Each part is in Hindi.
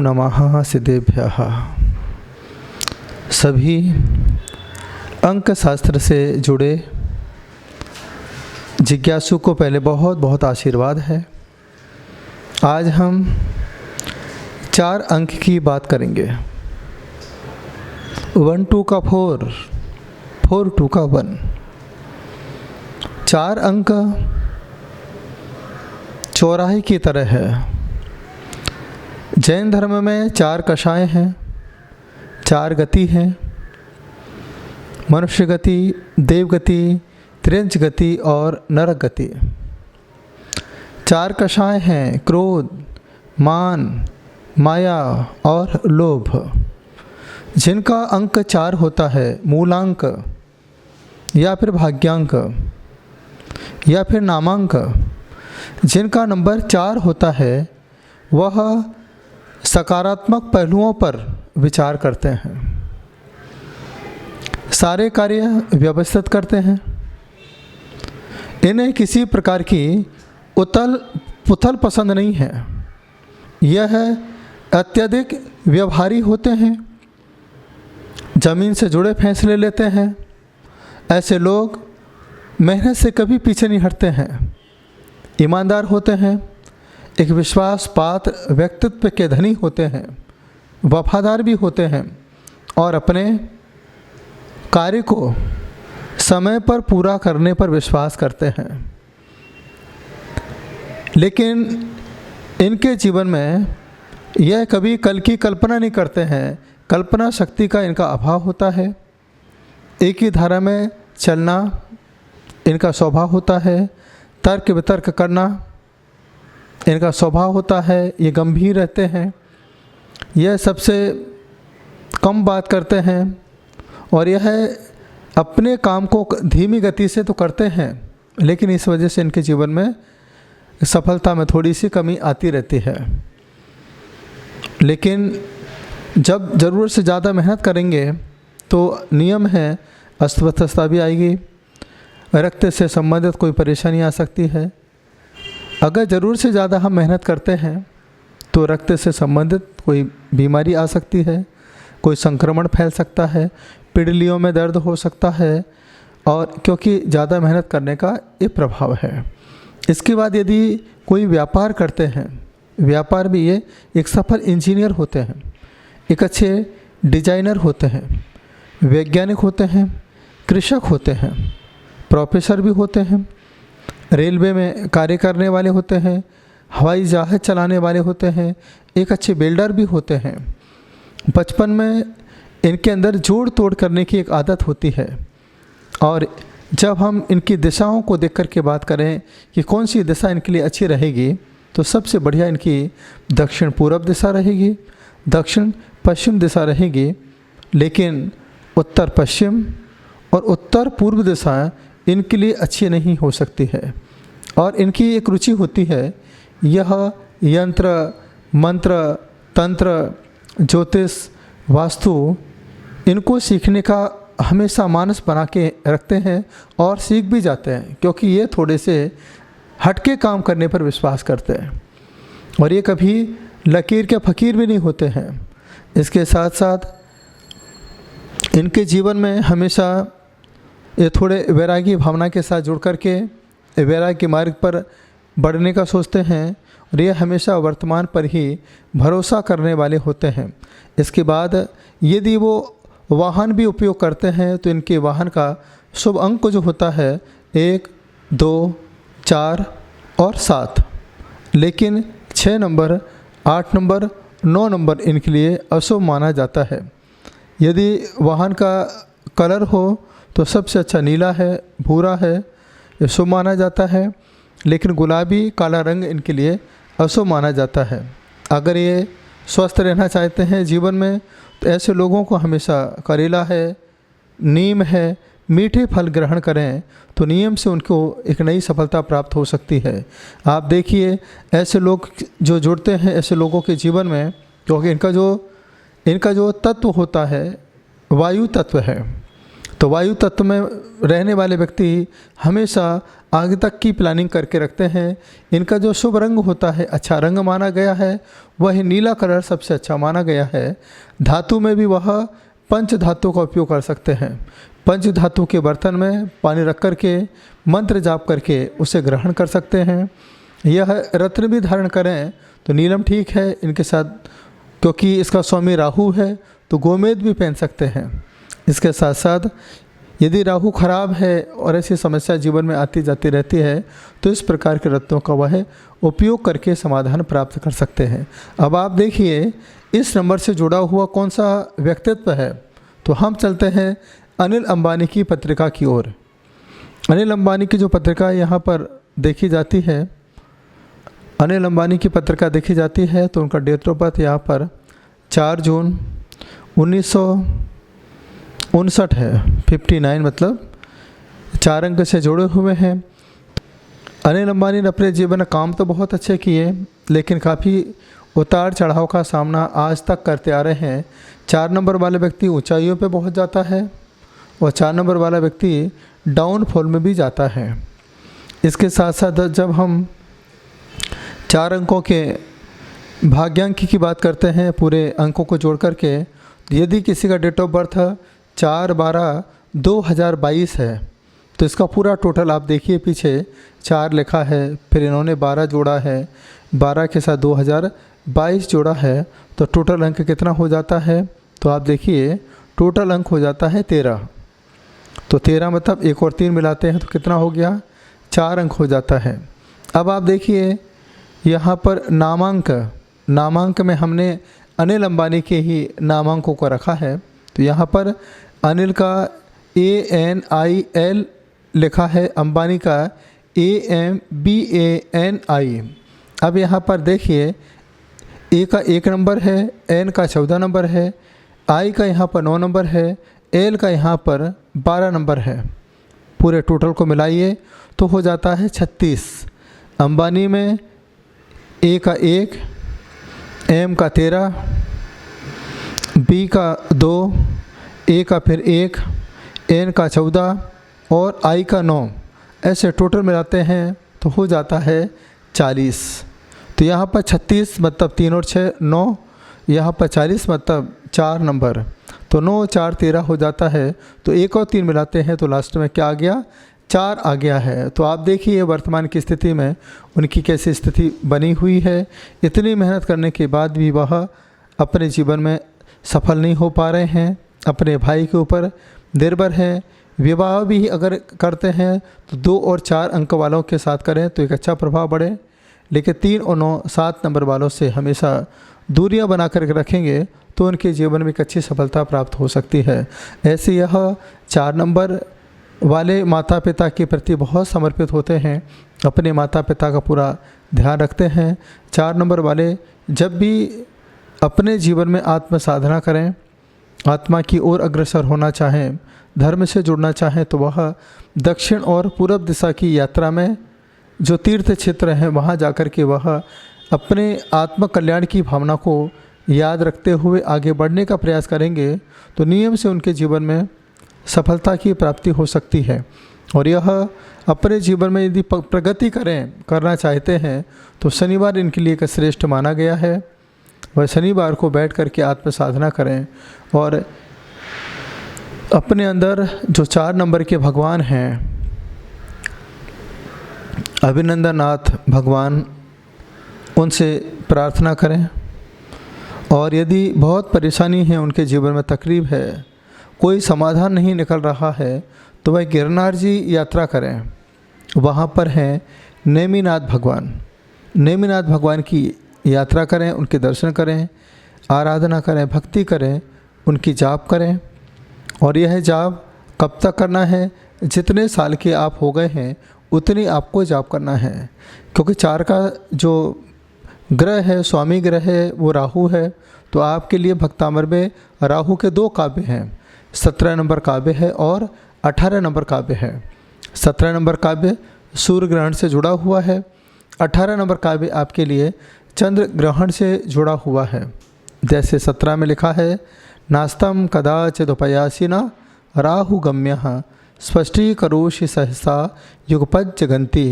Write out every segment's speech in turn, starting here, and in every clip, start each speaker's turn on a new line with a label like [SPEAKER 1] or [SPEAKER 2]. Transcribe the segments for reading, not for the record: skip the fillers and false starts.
[SPEAKER 1] नमः सिद्धेभ्यः। सभी अंक शास्त्र से जुड़े जिज्ञासु को पहले बहुत बहुत आशीर्वाद है। आज हम 4 अंक की बात करेंगे। 1 2 का 4, 4 2 का 1। 4 अंक चौराहे की तरह है। जैन धर्म में 4 कषाय हैं, 4 गति हैं, मनुष्य गति, देव गति, त्रियंच गति और नरक गति। 4 कषाय हैं क्रोध, मान, माया और लोभ, जिनका अंक 4 होता है, मूलांक या फिर भाग्यांक या फिर नामांक। जिनका नंबर 4 होता है वह सकारात्मक पहलुओं पर विचार करते हैं, सारे कार्य व्यवस्थित करते हैं। इन्हें किसी प्रकार की उथल पुथल पसंद नहीं है। यह अत्यधिक व्यवहारी होते हैं, जमीन से जुड़े फैसले लेते हैं। ऐसे लोग मेहनत से कभी पीछे नहीं हटते हैं, ईमानदार होते हैं, एक विश्वास पात्र व्यक्तित्व के धनी होते हैं, वफादार भी होते हैं और अपने कार्य को समय पर पूरा करने पर विश्वास करते हैं। लेकिन इनके जीवन में यह कभी कल की कल्पना नहीं करते हैं, कल्पना शक्ति का इनका अभाव होता है। एक ही धारा में चलना इनका स्वभाव होता है, तर्क वितर्क करना इनका स्वभाव होता है। ये गंभीर रहते हैं, यह सबसे कम बात करते हैं और यह अपने काम को धीमी गति से तो करते हैं, लेकिन इस वजह से इनके जीवन में सफलता में थोड़ी सी कमी आती रहती है। लेकिन जब ज़रूरत से ज़्यादा मेहनत करेंगे तो नियम है अस्वस्थता भी आएगी, रक्त से संबंधित कोई परेशानी आ सकती है। अगर ज़रूरत से ज़्यादा हम मेहनत करते हैं तो रक्त से संबंधित कोई बीमारी आ सकती है, कोई संक्रमण फैल सकता है, पिंडलियों में दर्द हो सकता है, और क्योंकि ज़्यादा मेहनत करने का ये प्रभाव है। इसके बाद यदि कोई व्यापार करते हैं, व्यापार भी ये एक सफल इंजीनियर होते हैं, एक अच्छे डिजाइनर होते हैं, वैज्ञानिक होते हैं, कृषक होते हैं, प्रोफेसर भी होते हैं, रेलवे में कार्य करने वाले होते हैं, हवाई जहाज़ चलाने वाले होते हैं, एक अच्छे बिल्डर भी होते हैं। बचपन में इनके अंदर जोड़ तोड़ करने की एक आदत होती है, और जब हम इनकी दिशाओं को देख कर के बात करें कि कौन सी दिशा इनके लिए अच्छी रहेगी, तो सबसे बढ़िया इनकी दक्षिण पूर्व दिशा रहेगी, दक्षिण पश्चिम दिशा रहेगी। लेकिन उत्तर पश्चिम और उत्तर पूर्व दिशा इनके लिए अच्छी नहीं हो सकती है। और इनकी एक रुचि होती है, यह यंत्र, मंत्र, तंत्र, ज्योतिष, वास्तु, इनको सीखने का हमेशा मानस बना के रखते हैं और सीख भी जाते हैं, क्योंकि ये थोड़े से हटके काम करने पर विश्वास करते हैं और ये कभी लकीर के फ़कीर भी नहीं होते हैं। इसके साथ साथ इनके जीवन में हमेशा ये थोड़े वैरागी भावना के साथ जुड़ कर के वैराग्य के मार्ग पर बढ़ने का सोचते हैं और ये हमेशा वर्तमान पर ही भरोसा करने वाले होते हैं। इसके बाद यदि वो वाहन भी उपयोग करते हैं तो इनके वाहन का शुभ अंक जो होता है 1 2 4 और 7, लेकिन 6 नंबर, 8 नंबर, 9 नंबर इनके लिए अशुभ माना जाता है। यदि वाहन का कलर हो तो सबसे अच्छा नीला है, भूरा है, ये शुभ माना जाता है। लेकिन गुलाबी, काला रंग इनके लिए अशुभ माना जाता है। अगर ये स्वस्थ रहना चाहते हैं जीवन में तो ऐसे लोगों को हमेशा करेला है, नीम है, मीठे फल ग्रहण करें तो नियम से उनको एक नई सफलता प्राप्त हो सकती है। आप देखिए ऐसे लोग जो जुड़ते हैं ऐसे लोगों के जीवन में, क्योंकि इनका जो तत्व होता है वायु तत्व है, तो तो वायु तत्व में रहने वाले व्यक्ति हमेशा आगे तक की प्लानिंग करके रखते हैं। इनका जो शुभ रंग होता है, अच्छा रंग माना गया है, वह नीला कलर सबसे अच्छा माना गया है। धातु में भी वह पंच धातु का उपयोग कर सकते हैं। पंच धातु के बर्तन में पानी रख करके मंत्र जाप करके उसे ग्रहण कर सकते हैं। यह रत्न भी धारण करें तो नीलम ठीक है इनके साथ, क्योंकि इसका स्वामी राहु है तो गोमेद भी पहन सकते हैं। इसके साथ साथ यदि राहु खराब है और ऐसी समस्या जीवन में आती जाती रहती है तो इस प्रकार के रत्नों का वह उपयोग करके समाधान प्राप्त कर सकते हैं। अब आप देखिए इस नंबर से जुड़ा हुआ कौन सा व्यक्तित्व है, तो हम चलते हैं अनिल अंबानी की पत्रिका की ओर। अनिल अंबानी की जो पत्रिका यहाँ पर देखी जाती है, अनिल अंबानी की पत्रिका देखी जाती है तो उनका डेट ऑफ बर्थ यहाँ पर 4 जून 1959 है। 59 मतलब 4 अंक से जुड़े हुए हैं। अनिल अंबानी ने अपने जीवन में काम तो बहुत अच्छे किए, लेकिन काफ़ी उतार चढ़ाव का सामना आज तक करते आ रहे हैं। 4 नंबर वाला व्यक्ति ऊंचाइयों पे पहुंच जाता है और 4 नंबर वाला व्यक्ति डाउनफॉल में भी जाता है। इसके साथ साथ जब हम 4 अंकों के भाग्यांक की बात करते हैं, पूरे अंकों को जोड़ करके, यदि किसी का डेट ऑफ बर्थ 4/12/2022 है तो इसका पूरा टोटल आप देखिए, पीछे 4 लिखा है, फिर इन्होंने 12 जोड़ा है, 12 के साथ 2022 जोड़ा है, तो टोटल अंक कितना हो जाता है, तो आप देखिए टोटल अंक हो जाता है 13। तो 13 मतलब 1 और 3 मिलाते हैं तो कितना हो गया, 4 अंक हो जाता है। अब आप देखिए यहाँ पर नामांक में हमने अनिल अंबानी के ही नामांकों को रखा है। तो यहाँ पर अनिल का ANIL लिखा है, अंबानी का AMBANI। अब यहाँ पर देखिए ए का 1 नंबर है, एन का 14 नंबर है, आई का यहाँ पर 9 नंबर है, एल का यहाँ पर 12 नंबर है। पूरे टोटल को मिलाइए तो हो जाता है 36। अंबानी में ए का 1, एम का 13, बी का 2, ए का फिर 1, एन का 14 और आई का 9, ऐसे टोटल मिलाते हैं तो हो जाता है 40। तो यहाँ पर 36 मतलब 3 और 6 9, यहाँ पर 40 मतलब 4 नंबर, तो 9 4 13 हो जाता है। तो 1 और 3 मिलाते हैं तो लास्ट में क्या आ गया, 4 आ गया है। तो आप देखिए वर्तमान की स्थिति में उनकी कैसी स्थिति बनी हुई है। इतनी मेहनत करने के बाद भी वह अपने जीवन में सफल नहीं हो पा रहे हैं, अपने भाई के ऊपर निर्भर हैं। विवाह भी अगर करते हैं तो 2 और 4 अंक वालों के साथ करें तो एक अच्छा प्रभाव बढ़े, लेकिन 3 और 9 7 नंबर वालों से हमेशा दूरियां बना कर रखेंगे तो उनके जीवन में एक अच्छी सफलता प्राप्त हो सकती है। ऐसे यह 4 नंबर वाले माता पिता के प्रति बहुत समर्पित होते हैं, अपने माता पिता का पूरा ध्यान रखते हैं। 4 नंबर वाले जब भी अपने जीवन में आत्म साधना करें, आत्मा की ओर अग्रसर होना चाहें, धर्म से जुड़ना चाहें, तो वह दक्षिण और पूर्व दिशा की यात्रा में जो तीर्थ क्षेत्र हैं वहाँ जाकर के वह अपने आत्म कल्याण की भावना को याद रखते हुए आगे बढ़ने का प्रयास करेंगे तो नियम से उनके जीवन में सफलता की प्राप्ति हो सकती है। और यह अपने जीवन में यदि प्रगति करना चाहते हैं तो शनिवार इनके लिए एक श्रेष्ठ माना गया है। वह शनिवार को बैठ कर के आत्म साधना करें और अपने अंदर जो 4 नंबर के भगवान हैं, अभिनंदननाथ भगवान, उनसे प्रार्थना करें। और यदि बहुत परेशानी है, उनके जीवन में तकलीफ है, कोई समाधान नहीं निकल रहा है, तो वह गिरनार जी यात्रा करें। वहाँ पर हैं नेमिनाथ भगवान। नेमिनाथ भगवान की यात्रा करें, उनके दर्शन करें, आराधना करें, भक्ति करें, उनकी जाप करें। और यह जाप कब तक करना है, जितने साल के आप हो गए हैं उतनी आपको जाप करना है, क्योंकि 4 का जो ग्रह है, स्वामी ग्रह है, वो राहु है। तो आपके लिए भक्तामर में राहु के 2 काव्य हैं, 17 नंबर काव्य है और 18 नंबर काव्य है। 17 नंबर काव्य सूर्य ग्रहण से जुड़ा हुआ है, 18 नंबर काव्य आपके लिए चंद्र ग्रहण से जुड़ा हुआ है। जैसे 17 में लिखा है, नास्तम कदाचिदुपयासिना राहुगम्यः स्पष्टीकरोषि सहसा युगपज्जगन्ति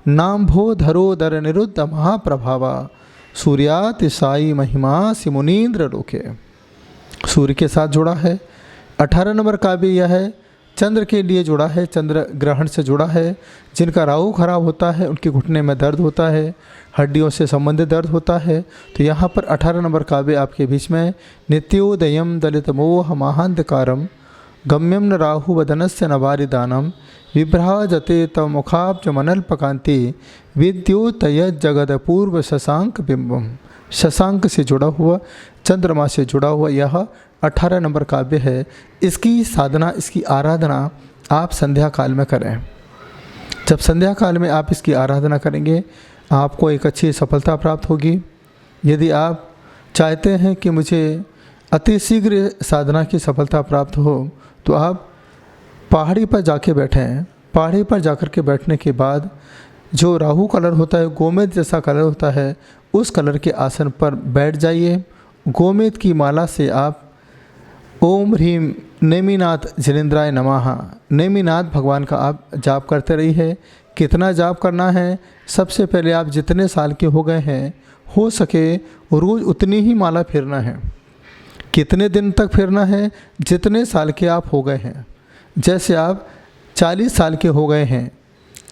[SPEAKER 1] नाम्भोधरोदर निरुद्ध महाप्रभावा सूर्यातिशायी महिमा सिमुनीन्द्र लोके। सूर्य के साथ जुड़ा है। 18 नंबर काव्य यह है, चंद्र के लिए जुड़ा है, चंद्र ग्रहण से जुड़ा है। जिनका राहु खराब होता है उनके घुटने में दर्द होता है, हड्डियों से संबंधित दर्द होता है। तो यहाँ पर 18 नंबर काव्य आपके बीच में नित्योदयम दलित मोह महांधकारम गम्यम न राहु वदनस्य नवारिदानम विभ्राजते तव मुखाब्ज मनल्पकांति विद्योतय जगद पूर्व शशांक बिंबम। शशांक से जुड़ा हुआ, चंद्रमा से जुड़ा हुआ यह 18 नंबर काव्य है। इसकी साधना, इसकी आराधना आप संध्या काल में करें। जब संध्या काल में आप इसकी आराधना करेंगे आपको एक अच्छी सफलता प्राप्त होगी। यदि आप चाहते हैं कि मुझे अति शीघ्र साधना की सफलता प्राप्त हो तो आप पहाड़ी पर जाके बैठें। पहाड़ी पर जाकर के बैठने के बाद जो राहु कलर होता है, गोमेद जैसा कलर होता है, उस कलर के आसन पर बैठ जाइए। गोमेद की माला से आप ओम ह्रीम नेमिनाथ जिनेन्द्राय नमः, नेमिनाथ भगवान का आप जाप करते रहिए। कितना जाप करना है? सबसे पहले आप जितने साल के हो गए हैं, हो सके रोज़ उतनी ही माला फेरना है। कितने दिन तक फेरना है? जितने साल के आप हो गए हैं। जैसे आप 40 साल के हो गए हैं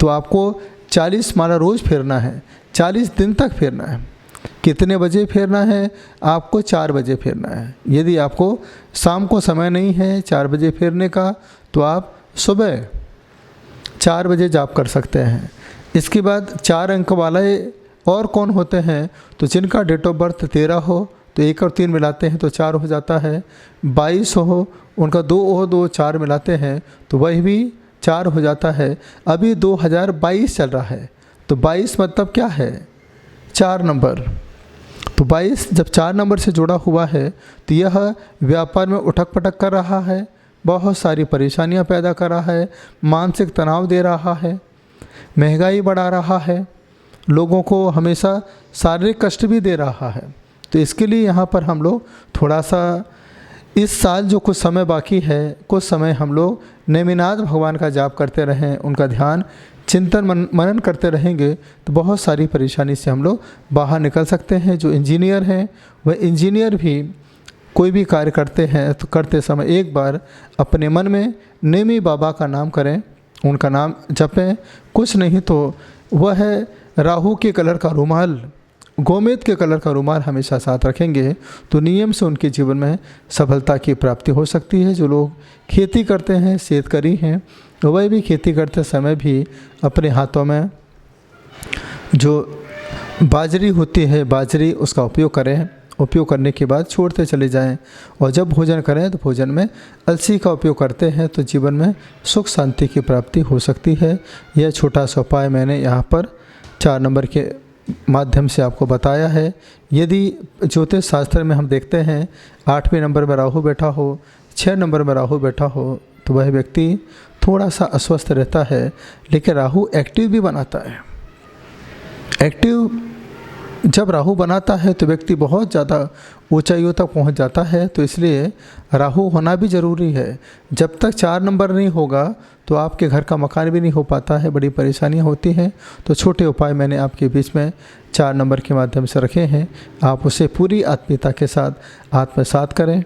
[SPEAKER 1] तो आपको 40 माला रोज़ फेरना है, 40 दिन तक फेरना है। कितने बजे फेरना है? आपको 4 बजे फेरना है। यदि आपको शाम को समय नहीं है 4 बजे फेरने का तो आप सुबह 4 बजे जाप कर सकते हैं। इसके बाद 4 अंक वाले और कौन होते हैं? तो जिनका डेट ऑफ बर्थ 13 हो तो 1 और 3 मिलाते हैं तो 4 हो जाता है। 22 हो, उनका 2 हो, 2 4 मिलाते हैं तो वही भी 4 हो जाता है। अभी 2022 चल रहा है तो 22 मतलब क्या है? 4 नंबर। तो 22 जब 4 नंबर से जुड़ा हुआ है तो यह व्यापार में उठक पटक कर रहा है, बहुत सारी परेशानियां पैदा कर रहा है, मानसिक तनाव दे रहा है, महंगाई बढ़ा रहा है, लोगों को हमेशा शारीरिक कष्ट भी दे रहा है। तो इसके लिए यहाँ पर हम लोग थोड़ा सा इस साल जो कुछ समय बाकी है, कुछ समय हम लोग नेमिनाथ भगवान का जाप करते रहें, उनका ध्यान चिंतन मनन करते रहेंगे तो बहुत सारी परेशानी से हम लोग बाहर निकल सकते हैं। जो इंजीनियर हैं वह इंजीनियर भी कोई भी कार्य करते हैं तो करते समय एक बार अपने मन में नेमी बाबा का नाम करें, उनका नाम जपें। कुछ नहीं तो वह राहु के कलर का रुमाल, गोमेद के कलर का रुमाल हमेशा साथ रखेंगे तो नियम से उनके जीवन में सफलता की प्राप्ति हो सकती है। जो लोग खेती करते हैं, शेतकरी हैं, वह भी खेती करते समय भी अपने हाथों में जो बाजरी होती है, बाजरी उसका उपयोग करें। उपयोग करने के बाद छोड़ते चले जाएं और जब भोजन करें तो भोजन में अलसी का उपयोग करते हैं तो जीवन में सुख शांति की प्राप्ति हो सकती है। यह छोटा सा उपाय मैंने यहाँ पर 4 नंबर के माध्यम से आपको बताया है। यदि ज्योतिष शास्त्र में हम देखते हैं 8वें नंबर में राहु बैठा हो, 6 नंबर में राहु बैठा हो तो वह व्यक्ति थोड़ा सा अस्वस्थ रहता है, लेकिन राहु एक्टिव भी बनाता है। एक्टिव जब राहु बनाता है तो व्यक्ति बहुत ज़्यादा ऊंचाइयों तक पहुंच जाता है। तो इसलिए राहु होना भी ज़रूरी है। जब तक 4 नंबर नहीं होगा तो आपके घर का मकान भी नहीं हो पाता है, बड़ी परेशानियां होती हैं। तो छोटे उपाय मैंने आपके बीच में 4 नंबर के माध्यम से रखे हैं, आप उसे पूरी आत्मीयता के साथ आत्मसात करें।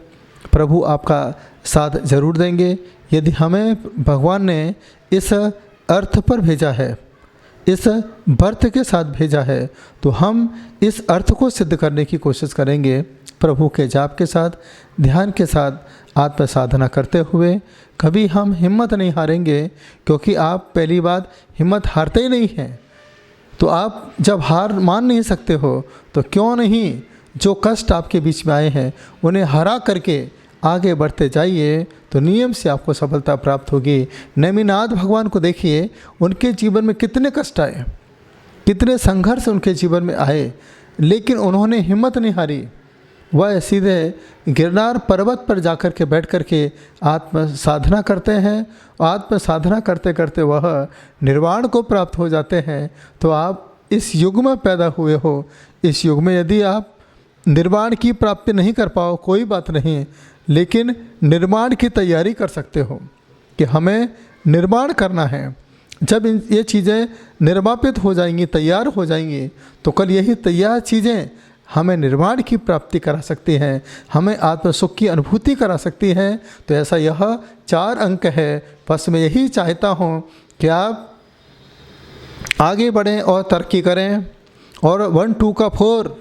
[SPEAKER 1] प्रभु आपका साथ जरूर देंगे। यदि हमें भगवान ने इस अर्थ पर भेजा है, इस बर्थ के साथ भेजा है, तो हम इस अर्थ को सिद्ध करने की कोशिश करेंगे। प्रभु के जाप के साथ, ध्यान के साथ आत्म साधना करते हुए कभी हम हिम्मत नहीं हारेंगे, क्योंकि आप पहली बात हिम्मत हारते ही नहीं हैं। तो आप जब हार मान नहीं सकते हो तो क्यों नहीं जो कष्ट आपके बीच में आए हैं उन्हें हरा करके आगे बढ़ते जाइए, तो नियम से आपको सफलता प्राप्त होगी। नेमिनाथ भगवान को देखिए, उनके जीवन में कितने कष्ट आए, कितने संघर्ष उनके जीवन में आए, लेकिन उन्होंने हिम्मत नहीं हारी। वह सीधे गिरनार पर्वत पर जाकर के बैठ कर के आत्म साधना करते हैं। आत्म साधना करते करते वह निर्वाण को प्राप्त हो जाते हैं। तो आप इस युग में पैदा हुए हो, इस युग में यदि आप निर्वाण की प्राप्ति नहीं कर पाओ कोई बात नहीं, लेकिन निर्माण की तैयारी कर सकते हो। कि हमें निर्माण करना है। जब ये चीज़ें निर्वापित हो जाएंगी, तैयार हो जाएंगी, तो कल यही तैयार चीज़ें हमें निर्माण की प्राप्ति करा सकती हैं, हमें आत्म सुख की अनुभूति करा सकती हैं। तो ऐसा यह 4 अंक है। बस मैं यही चाहता हूँ कि आप आगे बढ़ें और तरक्की करें, और 1 2 का 4,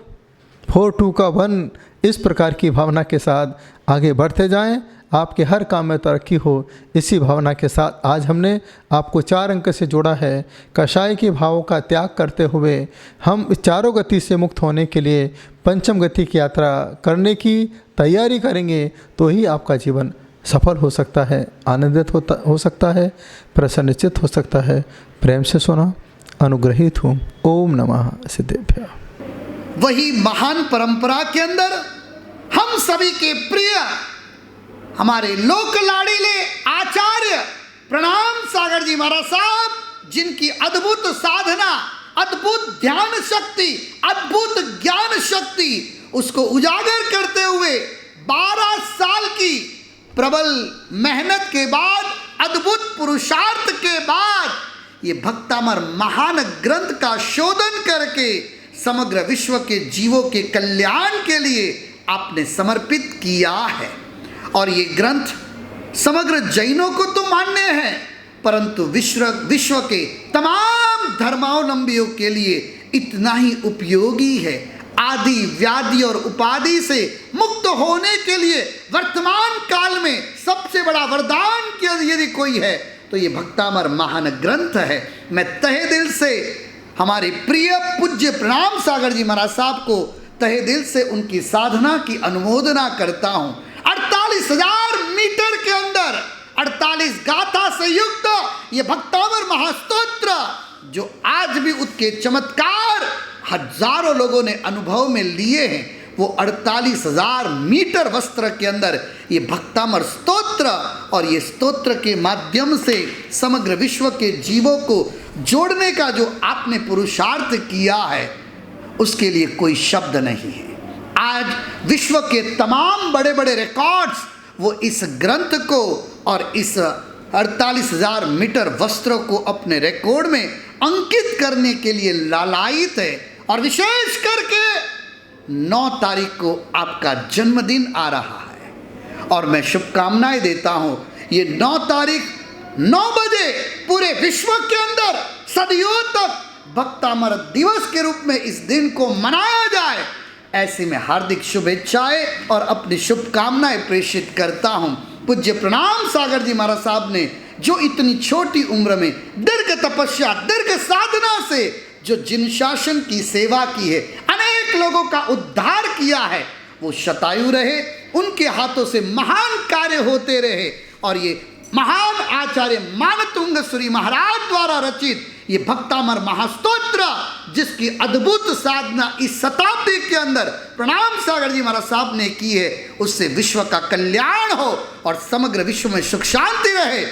[SPEAKER 1] 4 2 का 1, इस प्रकार की भावना के साथ आगे बढ़ते जाएं। आपके हर काम में तरक्की हो, इसी भावना के साथ आज हमने आपको 4 अंक से जोड़ा है। कषाय के भावों का त्याग करते हुए हम इस चारों गति से मुक्त होने के लिए पंचम गति की यात्रा करने की तैयारी करेंगे, तो ही आपका जीवन सफल हो सकता है, आनंदित हो सकता है, प्रसन्नचित्त हो सकता है। प्रेम से सुना, अनुग्रहित हूँ। ओम नमः सिद्धेभ्यः।
[SPEAKER 2] वही महान परंपरा के अंदर हम सभी के प्रिय हमारे लोक लाड़ीले आचार्य प्रणाम सागर जी महाराज साहब, जिनकी अद्भुत साधना, अद्भुत ध्यान शक्ति, अद्भुत ज्ञान शक्ति, उसको उजागर करते हुए 12 साल की प्रबल मेहनत के बाद, अद्भुत पुरुषार्थ के बाद ये भक्तामर महान ग्रंथ का शोधन करके समग्र विश्व के जीवों के कल्याण के लिए आपने समर्पित किया है। और ये ग्रंथ समग्र जैनों को तो मान्य है, परंतु विश्व के तमाम धर्मावलंबियों के लिए इतना ही उपयोगी है। आदि व्याधि और उपाधि से मुक्त होने के लिए वर्तमान काल में सबसे बड़ा वरदान यदि कोई है तो ये भक्तामर महान ग्रंथ है। मैं तहे दिल से हमारे प्रिय पूज्य प्रणाम सागर जी महाराज साहब को तहे दिल से उनकी साधना की अनुमोदना करता हूँ। 48,000 मीटर के अंदर 48 गाथा से युक्त ये भक्तामर महास्तोत्र, जो आज भी उसके चमत्कार हजारों लोगों ने अनुभव में लिए हैं, वो 48,000 मीटर वस्त्र के अंदर ये भक्तामर स्तोत्र, और ये स्तोत्र के माध्यम से समग्र विश्व के जीवों को जोड़ने का जो आपने पुरुषार्थ किया है, उसके लिए कोई शब्द नहीं है। आज विश्व के तमाम बड़े बड़े रिकॉर्ड्स वो इस ग्रंथ को और इस 48,000 मीटर वस्त्रों को अपने रिकॉर्ड में अंकित करने के लिए लालायित है। और विशेष करके 9 तारीख को आपका जन्मदिन आ रहा है, और मैं शुभकामनाएं देता हूं ये 9 तारीख 9 बजे पूरे विश्व के अंदर सदियों तक भक्तामर दिवस के रूप में इस दिन को मनाया जाए, ऐसे में हार्दिक शुभेच्छाएं और अपनी शुभकामनाएं प्रेषित करता हूं। पूज्य प्रणाम सागर जी महाराज साहब ने जो इतनी छोटी उम्र में दीर्घ तपस्या, दीर्घ साधना से जो जिन शासन की सेवा की है, अनेक लोगों का उद्धार किया है, वो शतायु रहे, उनके हाथों से महान कार्य होते रहे। और ये महान आचार्य मानतुंग श्री महाराज द्वारा रचित ये भक्तामर महास्तोत्र, जिसकी अद्भुत साधना इस शताब्दी के अंदर प्रणाम सागर जी महाराज साहब ने की है, उससे विश्व का कल्याण हो और समग्र विश्व में सुख शांति रहे।